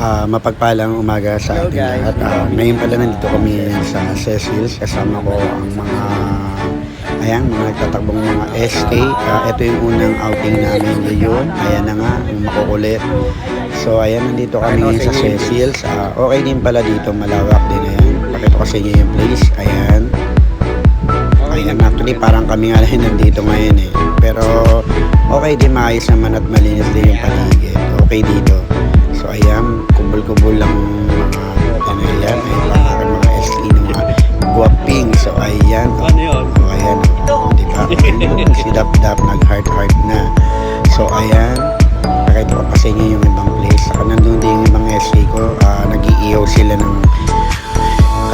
Mapagpalang umaga sa ating lahat. Ngayon pala nandito kami sa Cecil's. Kasama ko ang mga nagtatakbong mga SK. Ito yung unang outing namin ngayon. Ayan na nga, yung makukulit. So ayan, nandito kami ngayon sa Cecil's. Okay din pala dito, malawak din. Ayan, pakita ko sa inyo yung place. Ayan. Ayan, actually parang kami nga lang nandito ngayon eh. Pero okay din, maayos naman at malinis din yung paligid. Okay dito. So ayan, kubol-kubol lang mga mga SE ng mga guwaping. So ayan, ayan, diba? Si Dap-Dap nag-heart-heart na. So ayan, pakita ko pa sa inyo yung ibang place. Saka nandun din yung ibang SE ko, nag-iihaw sila ng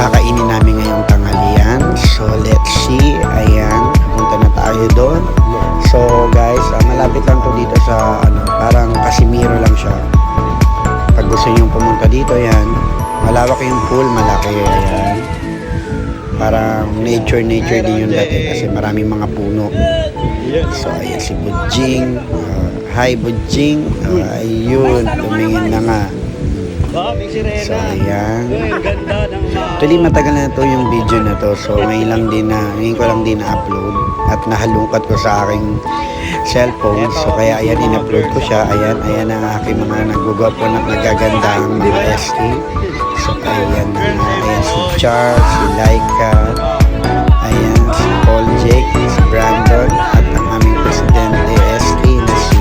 kakainin namin ngayong tanghalian. So let's see, ayan, punta na tayo doon. So guys, malapit lang to dito sa parang Casimiro lang siya. Pag gusto nyo pumunta dito, yan, malawak yung pool, malaki, ayan. Parang nature din yung dati kasi maraming mga puno. So ayan si Budjing. Hi Budjing. Ayun, tumingin na nga. So ayan. Actually matagal na to yung video na to. So ngayon ko lang din na-upload. At nahalungkat ko sa aking cellphone. So kaya ayan, in-upload ko siya. Ayan ang aking mga nagugwapo na nagagandang mga SK. So ayan na nga. Ayan si Char, si Laika. Ayan si Paul Jake, si Brandon. At ang aming presidente SK na si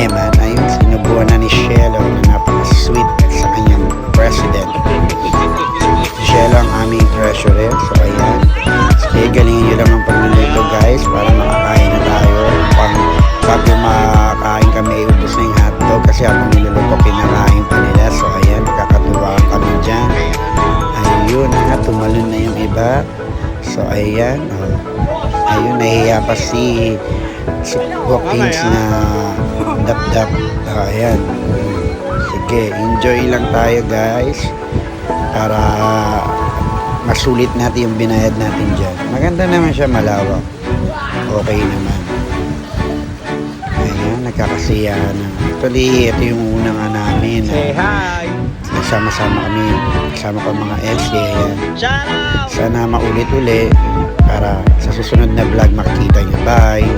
Eman. Ayun, sinubuan na ni Shelo na napaka-sweet sa kanyang president. Shelo ang aming treasurer. So ayan. So galingin nyo lang ang pagluluto guys para makakain na tayo. Bago makakain kami, ubos na yung hotdog kasi habang niluluto kinakain pa nila. So ayan, nakakatuwa kami dyan. Ayun nga, tumalon na yung iba. So ayan, ayun, nahihiya pa si Hawkins na Dap-Dap. Ayan, sige, enjoy lang tayo guys para masulit natin yung binayad natin dyan. Maganda naman siya, malawak. Okay naman. Ayan, nagkakasiyahan na. Actually, ito yung una nga namin. Say hi! Nagsama-sama kami. Kasama ko mga SK. Ayan. Sana maulit-uli para sa susunod na vlog makikita nyo. Bye!